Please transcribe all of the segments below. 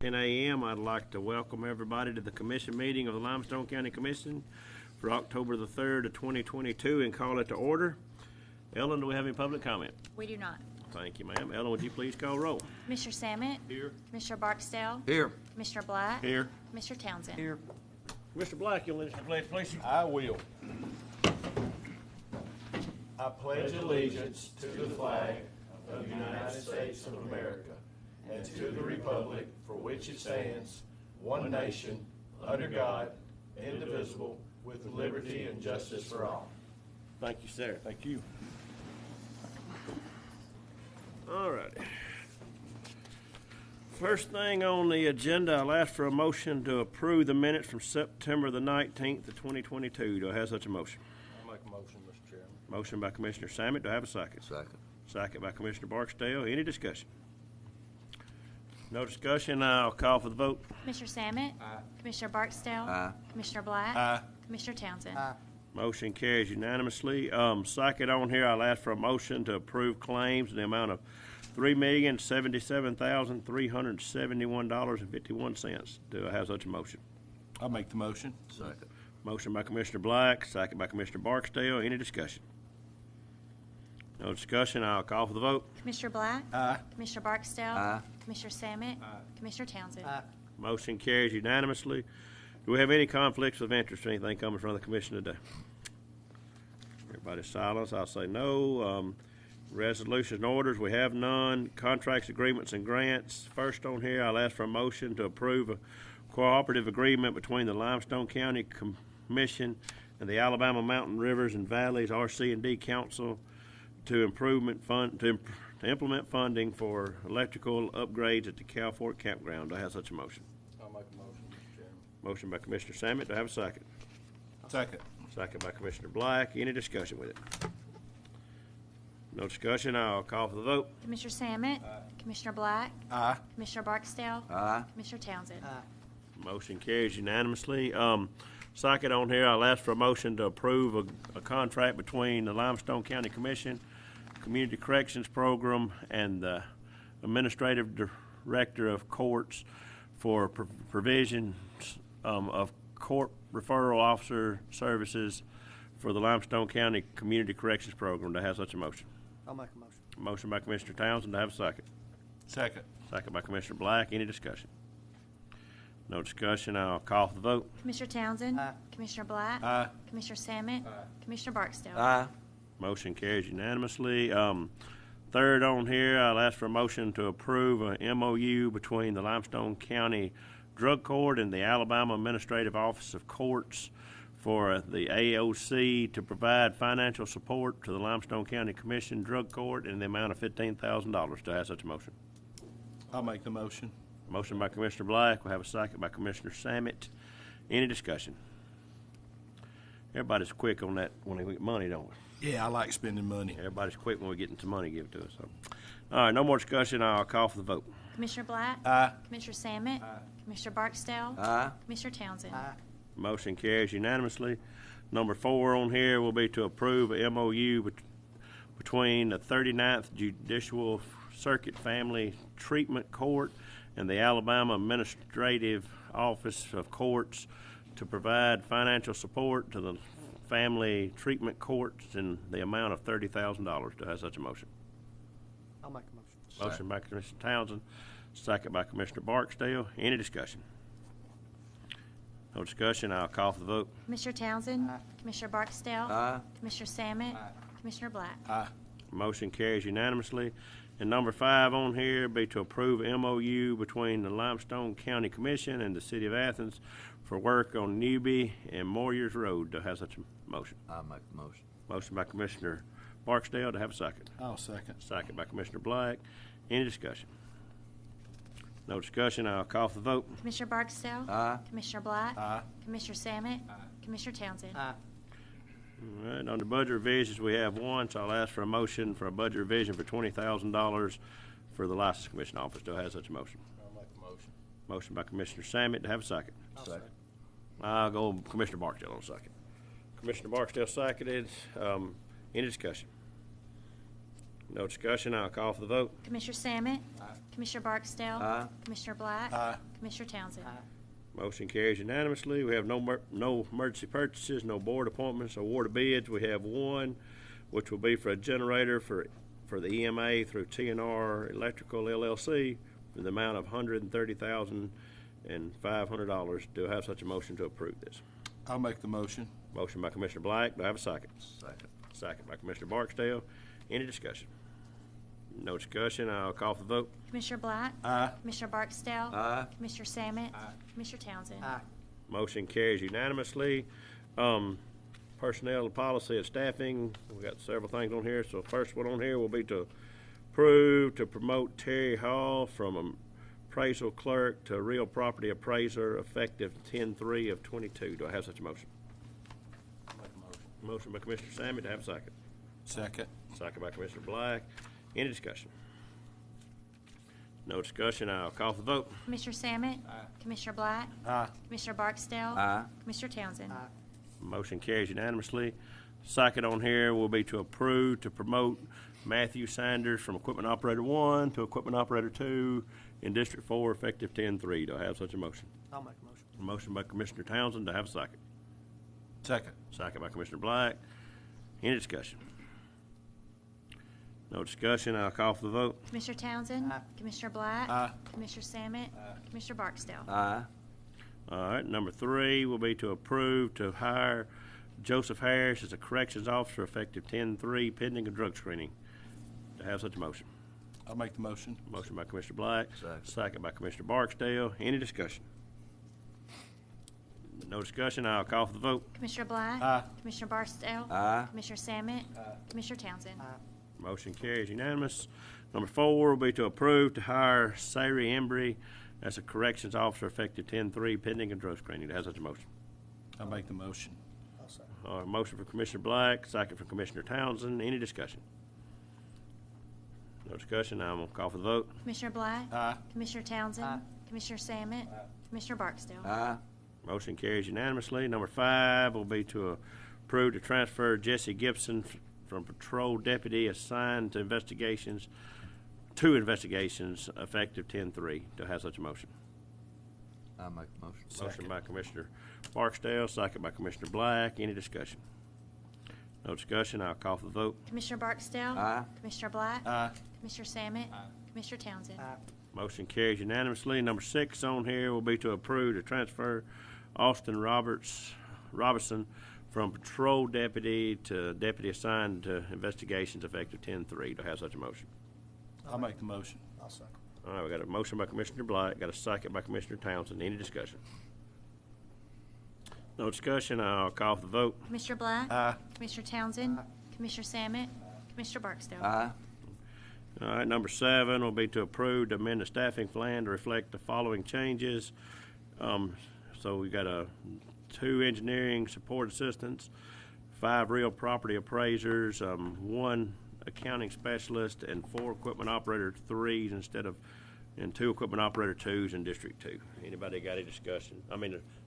10 a.m. I'd like to welcome everybody to the commission meeting of the Limestone County Commission for October the 3rd of 2022 and call it to order. Ellen, do we have any public comment? We do not. Thank you, ma'am. Ellen, would you please call roll? Commissioner Samet? Here. Commissioner Barksdale? Here. Commissioner Black? Here. Commissioner Townsend? Here. Mr. Black, you'll lead us to the pledge, please. I will. I pledge allegiance to the flag of the United States of America and to the republic for which it stands, one nation, under God, indivisible, with liberty and justice for all. Thank you, sir. Thank you. All right. First thing on the agenda, I'll ask for a motion to approve the minutes from September the 19th of 2022. Do I have such a motion? I'll make a motion, Mr. Chairman. Motion by Commissioner Samet. Do I have a second? Second. Second by Commissioner Barksdale. Any discussion? No discussion. I'll call for the vote. Commissioner Samet? Aye. Commissioner Barksdale? Aye. Commissioner Black? Aye. Commissioner Townsend? Aye. Motion carries unanimously. Second on here, I'll ask for a motion to approve claims in the amount of $3,077,371.51. Do I have such a motion? I'll make the motion. Second. Motion by Commissioner Black, second by Commissioner Barksdale. Any discussion? No discussion. I'll call for the vote. Commissioner Black? Aye. Commissioner Barksdale? Aye. Commissioner Samet? Aye. Commissioner Townsend? Motion carries unanimously. Do we have any conflicts of interest or anything coming from the commission today? Everybody's silent. I'll say no. Resolutions and orders, we have none. Contracts, agreements, and grants. First on here, I'll ask for a motion to approve a cooperative agreement between the Limestone County Commission and the Alabama Mountain Rivers and Valleys RC&D Council to implement funding for electrical upgrades at the Cow Fork Campground. Do I have such a motion? I'll make a motion, Mr. Chairman. Motion by Commissioner Samet. Do I have a second? Second. Second by Commissioner Black. Any discussion with it? No discussion. I'll call for the vote. Commissioner Samet? Commissioner Black? Aye. Commissioner Barksdale? Aye. Commissioner Townsend? Motion carries unanimously. Second on here, I'll ask for a motion to approve a contract between the Limestone County Commission, Community Corrections Program, and the Administrative Director of Courts for provision of court referral officer services for the Limestone County Community Corrections Program. To have such a motion. I'll make a motion. Motion by Commissioner Townsend. To have a second. Second. Second by Commissioner Black. Any discussion? No discussion. I'll call for the vote. Commissioner Townsend? Aye. Commissioner Black? Aye. Commissioner Samet? Commissioner Barksdale? Aye. Motion carries unanimously. Third on here, I'll ask for a motion to approve a MOU between the Limestone County Drug Court and the Alabama Administrative Office of Courts for the AOC to provide financial support to the Limestone County Commission Drug Court in the amount of $15,000. Do I have such a motion? I'll make the motion. Motion by Commissioner Black. We'll have a second by Commissioner Samet. Any discussion? Everybody's quick on that when they get money, don't we? Yeah, I like spending money. Everybody's quick when we get some money given to us. So. All right, no more discussion. I'll call for the vote. Commissioner Black? Aye. Commissioner Samet? Commissioner Barksdale? Aye. Commissioner Townsend? Motion carries unanimously. Number 4 on here will be to approve a MOU between the 39th Judicial Circuit Family Treatment Court and the Alabama Administrative Office of Courts to provide financial support to the family treatment courts in the amount of $30,000. Do I have such a motion? I'll make a motion. Motion by Commissioner Townsend, second by Commissioner Barksdale. Any discussion? No discussion. I'll call for the vote. Commissioner Townsend? Commissioner Barksdale? Aye. Commissioner Samet? Commissioner Black? Aye. Motion carries unanimously. And number 5 on here be to approve a MOU between the Limestone County Commission and the City of Athens for work on Newby and Moyers Road. Do I have such a motion? I'll make the motion. Motion by Commissioner Barksdale. To have a second. I'll second. Second by Commissioner Black. Any discussion? No discussion. I'll call for the vote. Commissioner Barksdale? Aye. Commissioner Black? Aye. Commissioner Samet? Commissioner Townsend? Aye. All right, on the budget revisions, we have one, so I'll ask for a motion for a budget revision for $20,000 for the License Commission Office. Do I have such a motion? I'll make the motion. Motion by Commissioner Samet. To have a second. Second. I'll go Commissioner Barksdale on a second. Commissioner Barksdale seconded. Any discussion? No discussion, I'll call for the vote. Commissioner Sammet? Commissioner Barksdale? Aye. Commissioner Black? Aye. Commissioner Townsend? Motion carries unanimously. We have no emergency purchases, no board appointments, award of bids. We have one, which will be for a generator for the EMA through TNR Electrical LLC for the amount of $130,500. Do I have such a motion to approve this? I'll make the motion. Motion by Commissioner Black. Do I have a second? Second. Second by Commissioner Barksdale. Any discussion? No discussion. I'll call for the vote. Commissioner Black? Aye. Commissioner Barksdale? Aye. Commissioner Sammet? Commissioner Townsend? Aye. Motion carries unanimously. Personnel and policy and staffing, we got several things on here. So first one on here will be to approve to promote Terry Hall from appraisal clerk to real property appraiser effective 10/3 of 22. Do I have such a motion? I'll make a motion. Motion by Commissioner Sammy. Do I have a second? Second. Second by Commissioner Black. Any discussion? No discussion. I'll call for the vote. Commissioner Sammet? Commissioner Black? Aye. Commissioner Barksdale? Aye. Commissioner Townsend? Aye. Motion carries unanimously. Second on here will be to approve to promote Matthew Sanders from Equipment Operator 1 to Equipment Operator 2 in District 4 effective 10/3. Do I have such a motion? I'll make a motion. Motion by Commissioner Townsend. Do I have a second? Second. Second by Commissioner Black. Any discussion? No discussion. I'll call for the vote. Commissioner Townsend? Aye. Commissioner Black? Aye. Commissioner Sammet? Commissioner Barksdale? Aye. All right, number 3 will be to approve to hire Joseph Harris as a corrections officer effective 10/3 pending a drug screening. Do I have such a motion? I'll make the motion. Motion by Commissioner Black. Second. Second by Commissioner Barksdale. Any discussion? No discussion. I'll call for the vote. Commissioner Black? Aye. Commissioner Barksdale? Aye. Commissioner Sammet? Commissioner Townsend? Motion carries unanimous. Number 4 will be to approve to hire Sari Embry as a corrections officer effective 10/3 pending a drug screening. Do I have such a motion? I'll make the motion. All right, motion for Commissioner Black, second for Commissioner Townsend. Any discussion? No discussion. I'm going to call for the vote. Commissioner Black? Aye. Commissioner Townsend? Aye. Commissioner Sammet? Commissioner Barksdale? Aye. Motion carries unanimously. Number 5 will be to approve to transfer Jesse Gibson from patrol deputy assigned to investigations effective 10/3. Do I have such a motion? I'll make the motion. Motion by Commissioner Barksdale, second by Commissioner Black. Any discussion? No discussion. I'll call for the vote. Commissioner Barksdale? Aye. Commissioner Black? Aye. Commissioner Sammet? Commissioner Townsend? Motion carries unanimously. Number 6 on here will be to approve to transfer Austin Robertson from patrol deputy to deputy assigned to investigations effective 10/3. Do I have such a motion? I'll make the motion. I'll second. All right, we got a motion by Commissioner Black, got a second by Commissioner Townsend. Any discussion? No discussion. I'll call for the vote. Commissioner Black? Aye. Commissioner Townsend? Commissioner Sammet? Commissioner Barksdale? Aye. All right, number 7 will be to approve to amend the staffing plan to reflect the following changes. So we got 2 engineering support assistants, 5 real property appraisers, 1 accounting specialist, and 4 equipment operator 3s and 2 equipment operator 2s in District 2. Anybody got any discussion?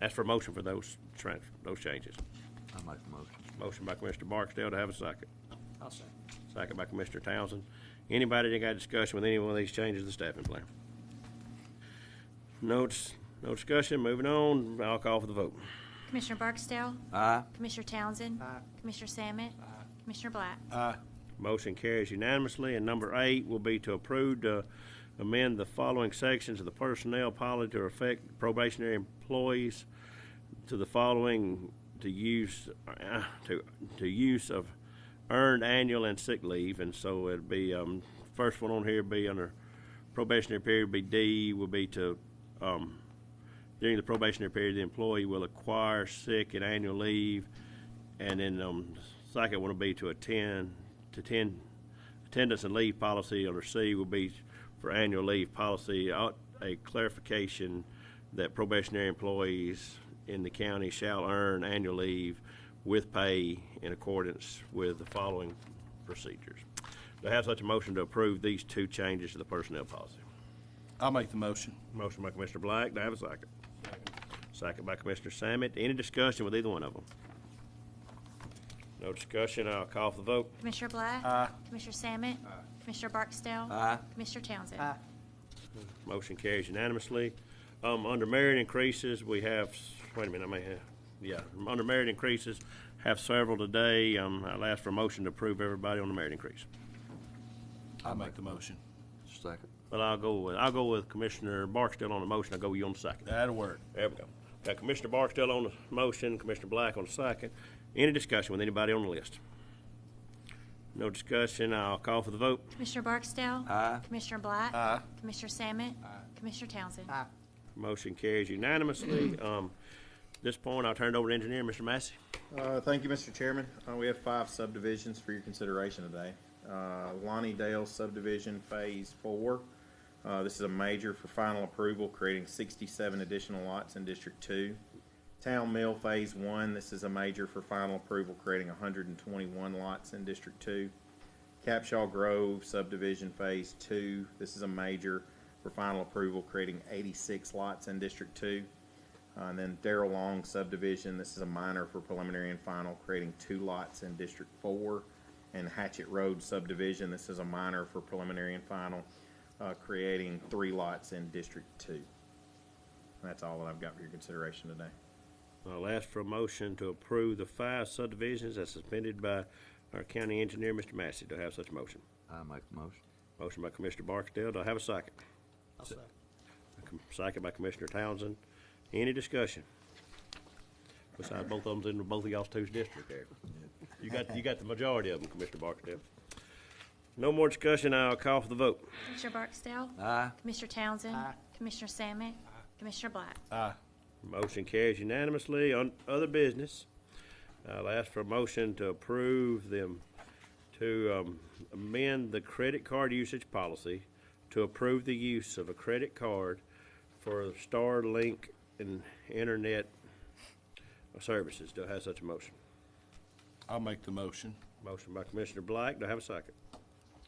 Ask for a motion for those changes. I'll make the motion. Motion by Commissioner Barksdale to have a second. I'll second. Second by Commissioner Townsend. Anybody that got a discussion with any one of these changes to the staffing plan? No discussion. Moving on. I'll call for the vote. Commissioner Barksdale? Aye. Commissioner Townsend? Commissioner Sammet? Commissioner Black? Aye. Motion carries unanimously. And number 8 will be to approve to amend the following sections of the personnel policy to affect probationary employees to the following to use of earned annual and sick leave. And so it'd be first one on here would be under probationary period. Be D will be to during the probationary period the employee will acquire sick and annual leave, and then the second one will be to attendance and leave policy. Under C will be for annual leave policy, a clarification that probationary employees in the county shall earn annual leave with pay in accordance with the following procedures. Do I have such a motion to approve these 2 changes to the personnel policy? I'll make the motion. Motion by Commissioner Black. Do I have a second? Second by Commissioner Sammet. Any discussion with either one of them? No discussion, I'll call for the vote. Commissioner Black? Aye. Commissioner Sammet? Commissioner Barksdale? Aye. Commissioner Townsend? Motion carries unanimously. Under merit increases, we have, wait a minute, I may have, yeah, under merit increases, have several today. I'll ask for a motion to approve everybody on the merit increase. I'll make the motion. Second. But I'll go with Commissioner Barksdale on the motion. I'll go with you on the second. That'll work. There we go. Got Commissioner Barksdale on the motion, Commissioner Black on the second. Any discussion with anybody on the list? No discussion, I'll call for the vote. Commissioner Barksdale? Aye. Commissioner Black? Aye. Commissioner Sammet? Commissioner Townsend? Motion carries unanimously. This point, I'll turn it over to engineer, Mr. Massey. Thank you, Mr. Chairman. We have 5 subdivisions for your consideration today. Lonnie Dale subdivision Phase 4. This is a major for final approval, creating 67 additional lots in District 2. Town Mill Phase 1. This is a major for final approval, creating 121 lots in District 2. Capshaw Grove subdivision Phase 2. This is a major for final approval, creating 86 lots in District 2. And then Darrell Long subdivision, this is a minor for preliminary and final, creating 2 lots in District 4. And Hatchet Road subdivision, this is a minor for preliminary and final, creating 3 lots in District 2. And that's all that I've got for your consideration today. I'll ask for a motion to approve the 5 subdivisions as suspended by our county engineer, Mr. Massey. Do I have such a motion? I make the motion. Motion by Commissioner Barksdale. Do I have a second? I'll second. Second by Commissioner Townsend. Any discussion? Besides, both of them's in both of y'all's 2's district there. You got the majority of them, Commissioner Barksdale. No more discussion. I'll call for the vote. Commissioner Barksdale? Aye. Commissioner Townsend? Commissioner Sammet? Commissioner Black? Aye. Motion carries unanimously. On other business, I'll ask for a motion to approve them to amend the credit card usage policy to approve the use of a credit card for Starlink and internet services. Do I have such a motion? I'll make the motion. Motion by Commissioner Black. Do I have a second?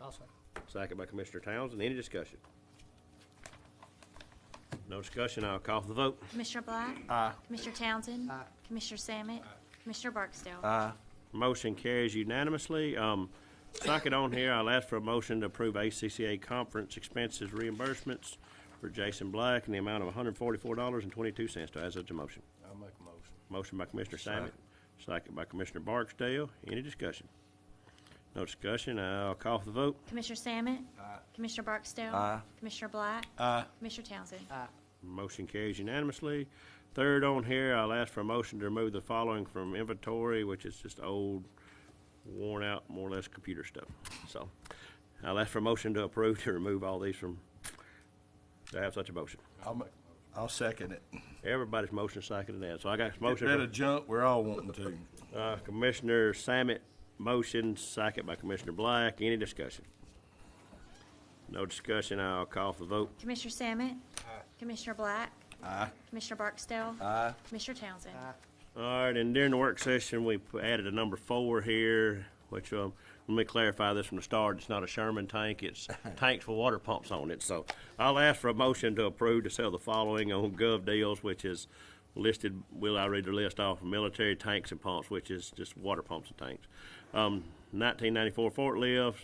I'll second. Second by Commissioner Townsend. Any discussion? No discussion. I'll call for the vote. Commissioner Black? Aye. Commissioner Townsend? Commissioner Sammet? Commissioner Barksdale? Aye. Motion carries unanimously. Second on here, I'll ask for a motion to approve ACCA conference expenses reimbursements for Jason Black in the amount of $144.22. Do I have such a motion? I'll make a motion. Motion by Commissioner Sammet, second by Commissioner Barksdale. Any discussion? No discussion. I'll call for the vote. Commissioner Sammet? Commissioner Barksdale? Aye. Commissioner Black? Aye. Commissioner Townsend? Motion carries unanimously. Third on here, I'll ask for a motion to remove the following from inventory, which is just old, worn out, more or less computer stuff. So I'll ask for a motion to approve to remove all these from, to have such a motion. I'll second it. Everybody's motion seconded that. So I got a Get rid motion of junk we're all wanting to. from Commissioner Sammet, motion, second by Commissioner Black. Any discussion? No discussion. I'll call for the vote. Commissioner Sammet? Commissioner Black? Aye. Commissioner Barksdale? Aye. Commissioner Townsend? All right, and during the work session, we added a number 4 here, which, let me clarify this from the start. It's not a Sherman tank. It's tanks with water pumps on it. So I'll ask for a motion to approve to sell the following on Gov Deals, which is listed, I'll read the list off, military tanks and pumps, which is just water pumps and tanks. 1994 forklifts,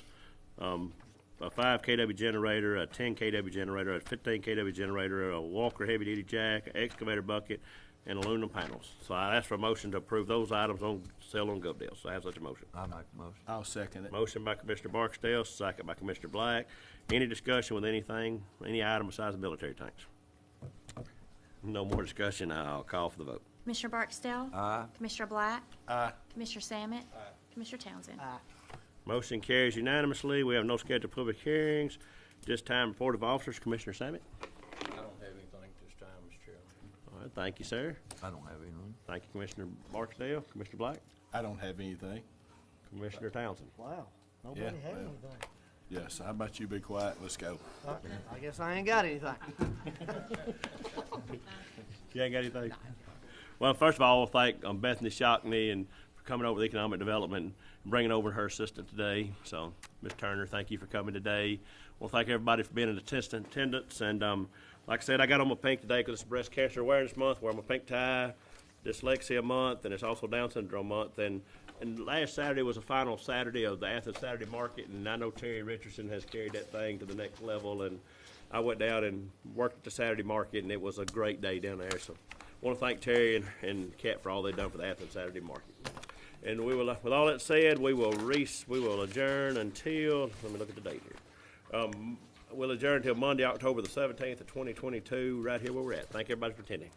a 5 kW generator, a 10 kW generator, a 15 kW generator, a Walker heavy-duty jack, an excavator bucket, and aluminum panels. So I ask for a motion to approve those items on sale on Gov Deals. So I have such a motion. I make the motion. I'll second it. Motion by Commissioner Barksdale, second by Commissioner Black. Any discussion with anything, any item besides the military tanks? No more discussion. I'll call for the vote. Commissioner Barksdale? Aye. Commissioner Black? Aye. Commissioner Sammet? Commissioner Townsend? Motion carries unanimously. We have no scheduled public hearings. This time, report of officers, Commissioner Sammet. I don't have anything this time, Mr. Chairman. All right, thank you, sir. I don't have anything. Thank you, Commissioner Barksdale. Commissioner Black. I don't have anything. Commissioner Townsend. Wow, nobody Yeah, had well. anything. Yes, how about you be quiet? Let's go. I guess I ain't got anything. You ain't got anything? Well, first of all, I want to thank Bethany Shockney and for coming over with economic development and bringing over her assistant today. So, Ms. Turner, thank you for coming today. Well, thank everybody for being in attendance. And like I said, I got on my pink today because it's Breast Cancer Awareness Month. Wear my pink tie, Dyslexia Month, and it's also Down Syndrome Month. And And last Saturday was the final Saturday of the Athens Saturday Market, and I know Terry Richardson has carried that thing to the next level, and I went down and worked at the Saturday Market, and it was a great day down there. So I want to thank Terry and Kat for all they've done for the Athens Saturday Market. And we will, with all that said, we will adjourn until, let me look at the date here. We'll adjourn until Monday, October the 17th of 2022, right here where we're at. Thank everybody for attending.